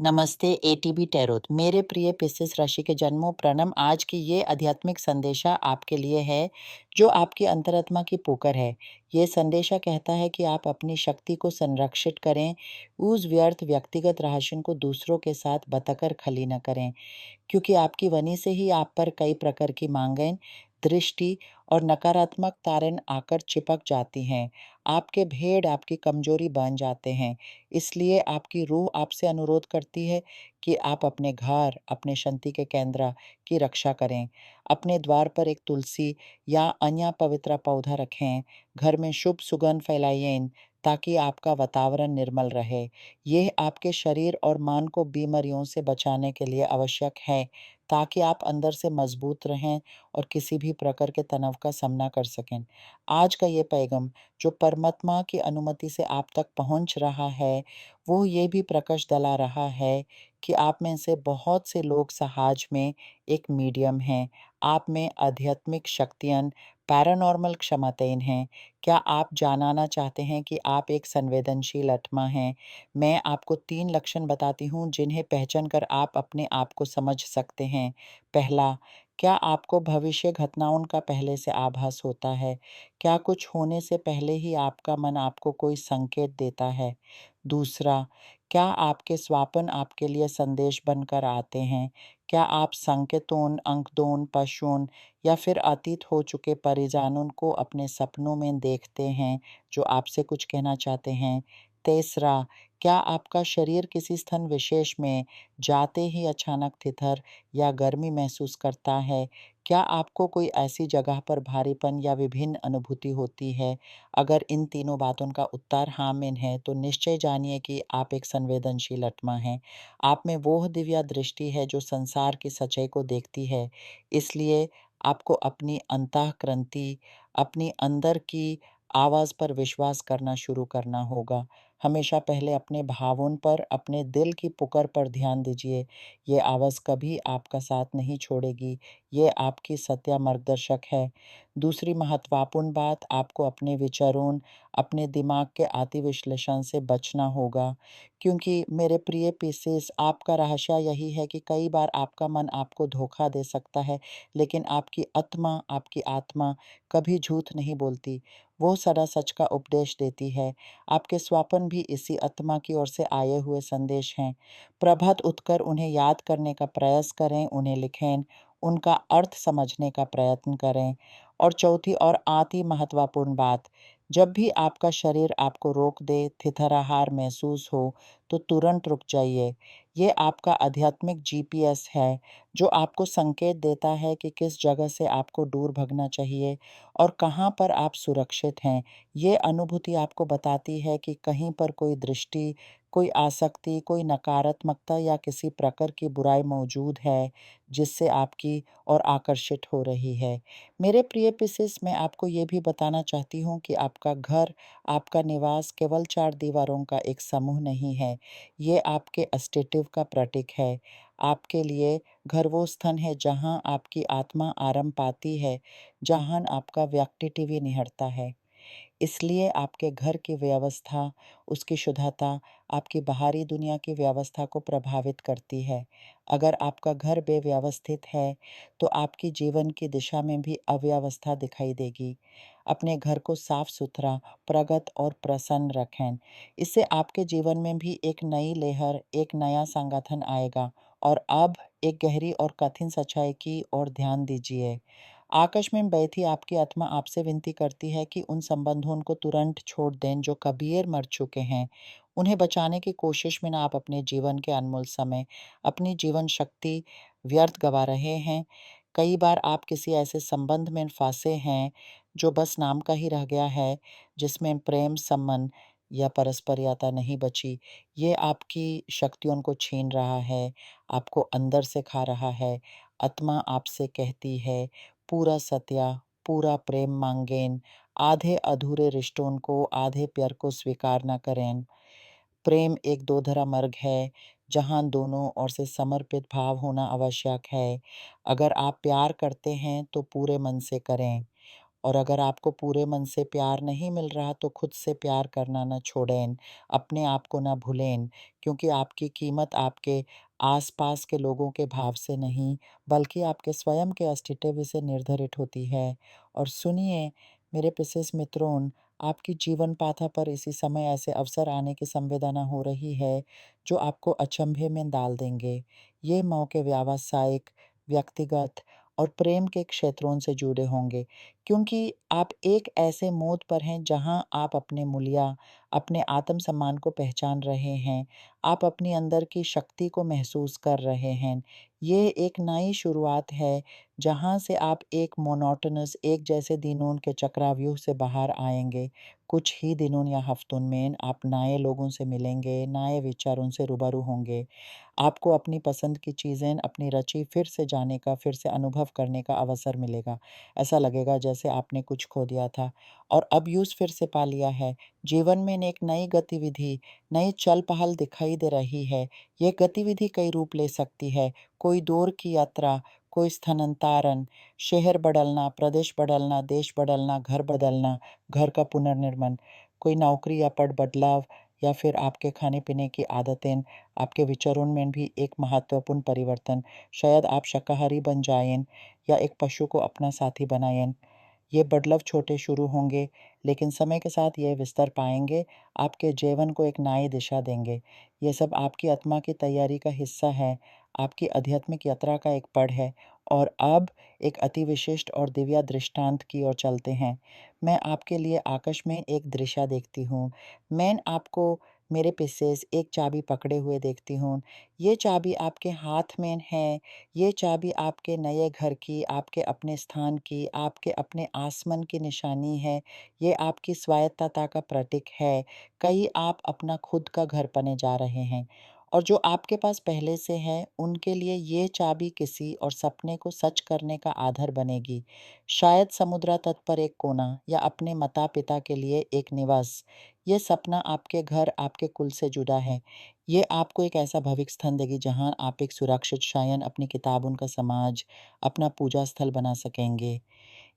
नमस्ते ATB tarot मेरे प्रिय पिस्सिस राशि के जन्मों प्रणम। आज की ये आध्यात्मिक संदेशा आपके लिए है जो आपकी अंतरात्मा की पुकार है। ये संदेशा कहता है कि आप अपनी शक्ति को संरक्षित करें, उस व्यर्थ व्यक्तिगत रहस्य को दूसरों के साथ बताकर खली न करें, क्योंकि आपकी वाणी से ही आप पर कई प्रकार की मांगें, दृष्टि और नकारात्मक तारण आकर चिपक जाती हैं। आपके भेद आपकी कमजोरी बन जाते हैं। इसलिए आपकी रूह आपसे अनुरोध करती है कि आप अपने घर, अपने शांति के केंद्र की रक्षा करें। अपने द्वार पर एक तुलसी या अन्य पवित्र पौधा रखें। घर में शुभ सुगंध फैलाइए ताकि आपका वातावरण निर्मल रहे। यह आपके शरीर और मन को बीमारियों से बचाने के लिए आवश्यक है, ताकि आप अंदर से मजबूत रहें और किसी भी प्रकार के तनाव का सामना कर सकें। आज का ये पैगाम जो परमात्मा की अनुमति से आप तक पहुंच रहा है, वो ये भी प्रकाश डाला रहा है कि आप में से बहुत से लोग समाज में एक मीडियम हैं। आप में आध्यात्मिक शक्तियाँ, पैरानॉर्मल क्षमताएं हैं। क्या आप जानना चाहते हैं कि आप एक संवेदनशील आत्मा हैं? मैं आपको 3 लक्षण बताती हूँ जिन्हें पहचान कर आप अपने आप को समझ सकते हैं। पहला, क्या आपको भविष्य घटनाओं का पहले से आभास होता है? क्या कुछ होने से पहले ही आपका मन आपको कोई संकेत देता है? दूसरा, क्या आपके स्वप्न आपके लिए संदेश बनकर आते हैं? क्या आप संकेतों, अंकदों, पशुओं या फिर अतीत हो चुके परिजनों को अपने सपनों में देखते हैं जो आपसे कुछ कहना चाहते हैं? तीसरा, क्या आपका शरीर किसी स्थान विशेष में जाते ही अचानक तितर या गर्मी महसूस करता है? क्या आपको कोई ऐसी जगह पर भारीपन या विभिन्न अनुभूति होती है? अगर इन तीनों बातों का उत्तर हाँ में है, तो निश्चय जानिए कि आप एक संवेदनशील आत्मा हैं। आप में वो दिव्य दृष्टि है जो संसार की सच्चाई को देखती है। इसलिए आपको अपनी अंतःक्रांति, अपनी अंदर की आवाज़ पर विश्वास करना शुरू करना होगा। हमेशा पहले अपने भावों पर, अपने दिल की पुकार पर ध्यान दीजिए। ये आवाज़ कभी आपका साथ नहीं छोड़ेगी। ये आपकी सत्य मार्गदर्शक है। दूसरी महत्वपूर्ण बात, आपको अपने विचारों, अपने दिमाग के अति विश्लेषण से बचना होगा। क्योंकि मेरे प्रिय पीसेस, आपका रहस्य यही है कि कई बार आपका मन आपको धोखा दे सकता है, लेकिन आपकी आत्मा कभी झूठ नहीं बोलती। वो सदा सच का उपदेश देती है। आपके स्वप्न भी इसी आत्मा की ओर से आए हुए संदेश हैं। प्रभात उठकर उन्हें याद करने का प्रयास करें, उन्हें लिखें, उनका अर्थ समझने का प्रयत्न करें। और चौथी और अति महत्वपूर्ण बात, जब भी आपका शरीर आपको रोक दे, थिथराहट महसूस हो, तो तुरंत रुक जाइए। ये आपका आध्यात्मिक जीपीएस है, जो आपको संकेत देता है कि किस जगह से आपको दूर भागना चाहिए और कहाँ पर आप सुरक्षित हैं। ये अनुभूति आपको बताती है कि कहीं पर कोई दृष्टि, कोई आसक्ति, कोई नकारात्मकता या किसी प्रकार की बुराई मौजूद है, जिससे आपकी ओर आकर्षित हो रही है। मेरे प्रिय पिसेस, मैं आपको ये भी बताना चाहती हूँ कि आपका घर, आपका निवास केवल 4 दीवारों का एक समूह नहीं है। ये आपके अस्तित्व का प्रतीक है। आपके लिए घर वो स्थान है जहाँ आपकी आत्मा आराम पाती है, जहाँ आपका व्यक्तित्व भी निहरता है। इसलिए आपके घर की व्यवस्था, उसकी शुद्धता, आपकी बाहरी दुनिया की व्यवस्था को प्रभावित करती है। अगर आपका घर बेव्यवस्थित है, तो आपकी जीवन की दिशा में भी अव्यवस्था दिखाई देगी। अपने घर को साफ-सुथरा, प्रगत और प्रसन्न रखें। इससे आपके जीवन में भी एक नई लहर, एक नया संगठन आएगा। और अब एक गहरी और कठिन सच्चाई की ओर ध्यान दीजिए। आकाश में बैठी आपकी आत्मा आपसे विनती करती है कि उन संबंधों को तुरंत छोड़ दें जो कबीर मर चुके हैं। उन्हें बचाने की कोशिश में ना आप अपने जीवन के अनमोल समय, अपनी जीवन शक्ति व्यर्थ गवा रहे हैं। कई बार आप किसी ऐसे संबंध में फंसे हैं जो बस नाम का ही रह गया है, जिसमें प्रेम संबंध या परस्परियता नहीं बची। ये आपकी शक्तियों को छीन रहा है, आपको अंदर से खा रहा है। आत्मा आपसे कहती है, पूरा सत्य, पूरा प्रेम मांगें, आधे अधूरे रिश्तों को, आधे प्यार को स्वीकार न करें। प्रेम एक दोधरा मार्ग है, जहाँ दोनों ओर से समर्पित भाव होना आवश्यक है। अगर आप प्यार करते हैं, तो पूरे मन से करें। और अगर आपको पूरे मन से प्यार नहीं मिल रहा तो खुद से प्यार करना ना छोड़ें, अपने आप को ना भूलें, क्योंकि आपकी कीमत आपके आस-पास के लोगों के भाव से नहीं, बल्कि आपके स्वयं के अस्तित्व से निर्धारित होती है। और सुनिए, मेरे प्रेशियस मित्रों, आपकी जीवन पाथा पर इसी समय ऐसे अवसर आने की संवेदना हो रही है, जो आपको अचंभे में डाल देंगे। ये मौके व्यावसायिक, व्यक्तिगत और प्रेम के क्षेत्रों से जुड़े होंगे, क्योंकि आप एक ऐसे मोड़ पर हैं जहाँ आप अपने मूल्य, अपने आत्म-सम्मान को पहचान रहे हैं। आप अपनी अंदर की शक्ति को महसूस कर रहे हैं। ये एक नई शुरुआत है, जहाँ से आप एक मोनोटोनस एक जैसे दिनों के चक्रव्यूह से बाहर आएँगे। कुछ ही दिनों या हफ्तों में आप नए लोगों से मिलेंगे, नए विचारों से रूबरू होंगे। आपको अपनी पसंद की चीज़ें, अपनी रुचि फिर से जाने का, फिर से अनुभव करने का अवसर मिलेगा। ऐसा लगेगा जैसे आपने कुछ खो दिया था और अब यूँ फिर से पा लिया है। जीवन में एक नई गतिविधि, नई चल-पहल दिखाई दे रही है। ये गतिविधि कई रूप ले सकती है। कोई दूर की यात्रा, कोई स्थानांतरण, शहर बदलना, प्रदेश बदलना, देश बदलना, घर बदलना, घर का पुनर्निर्माण, कोई नौकरी या पद बदलाव या फिर आपके खाने-पीने की आदतें, आपके विचारों में भी एक महत्वपूर्ण परिवर्तन। शायद आप शाकाहारी बन जाएँ या एक पशु को अपना साथी बनाएँ। ये बदलाव छोटे शुरू होंगे, लेकिन समय के साथ ये विस्तार पाएँगे, आपके जीवन को एक नई दिशा देंगे। ये सब आपकी आत्मा की तैयारी का हिस्सा है, आपकी आध्यात्मिक यात्रा का एक पड़ है और अब एक अति विशिष्ट और दिव्य दृष्टांत की ओर चलते हैं। मैं आपके लिए आकाश में एक दृश्य देखती हूँ। मैं आपको मेरे पीछे एक चाबी पकड़े हुए देखती हूँ। ये चाबी आपके हाथ में है। ये चाबी आपके नए घर की, आपके अपने स्थान की, आपके अपने आसमान की निशानी है। ये आपकी स्वायत्तता का प्रतीक है। कहीं आप अपना खुद का घर पाने जा रहे हैं और जो आपके पास पहले से है, उनके लिए ये चाबी किसी और सपने को सच करने का आधार बनेगी। शायद समुद्र तट पर एक कोना या अपने माता-पिता के लिए एक निवास। ये सपना आपके घर, आपके कुल से जुड़ा है। ये आपको एक ऐसा भविष्य स्थान देगी जहाँ आप एक सुरक्षित शयन, अपनी किताबों का समाज, अपना पूजा स्थल बना सकेंगे।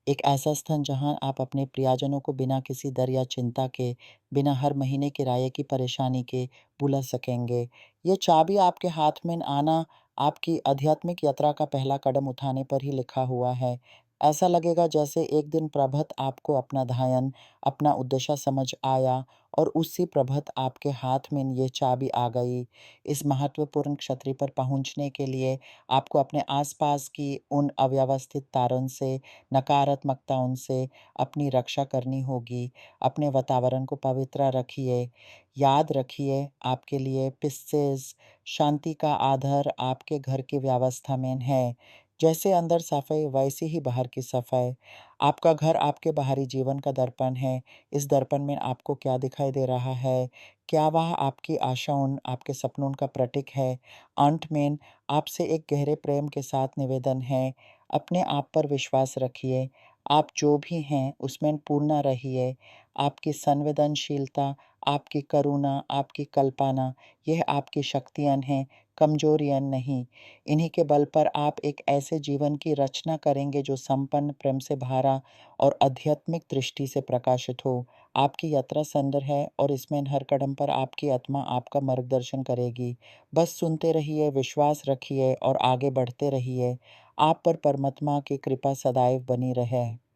एक ऐसा स्थान जहाँ आप अपने प्रियजनों को बिना किसी डर या चिंता के, बिना हर महीने किराए की परेशानी के बुला सकेंगे। ये चाबी आपके हाथ में आना आपकी आध्यात्मिक यात्रा का पहला कदम उठाने पर ही लिखा हुआ है। ऐसा लगेगा जैसे एक दिन प्रभात आपको अपना ध्यान, अपना उद्देश्य समझ आया और उसी प्रभात आपके हाथ में ये चाबी आ गई। इस महत्वपूर्ण क्षति पर पहुँचने के लिए आपको अपने आसपास की उन अव्यवस्थित तारों से, नकारात्मकताओं से अपनी रक्षा करनी होगी। अपने वातावरण को पवित्र रखिए। याद रखिए, आपके लिए पिसेस शांति का आधार आपके घर की व्यवस्था में है। जैसे अंदर सफाई वैसे ही बाहर की सफाई। आपका घर आपके बाहरी जीवन का दर्पण है। इस दर्पण में आपको क्या दिखाई दे रहा है? क्या वह आपकी आशाओं, आपके सपनों का प्रतीक है? अंत में आपसे एक गहरे प्रेम के साथ निवेदन है, अपने आप पर विश्वास रखिए। आप जो भी हैं, उसमें पूर्ण रहिए। आपकी संवेदनशीलता, आपकी करुणा, आपकी कल्पना, यह आपकी शक्तियाँ हैं, कमजोरियाँ नहीं। इन्हीं के बल पर आप एक ऐसे जीवन की रचना करेंगे जो संपन्न, प्रेम से भरा और आध्यात्मिक दृष्टि से प्रकाशित हो। आपकी यात्रा सुंदर है और इसमें हर कदम पर आपकी आत्मा आपका मार्गदर्शन करेगी। बस सुनते रहिए, विश्वास रखिए और आगे बढ़ते रहिए। आप पर परमात्मा की कृपा सदैव बनी रहे।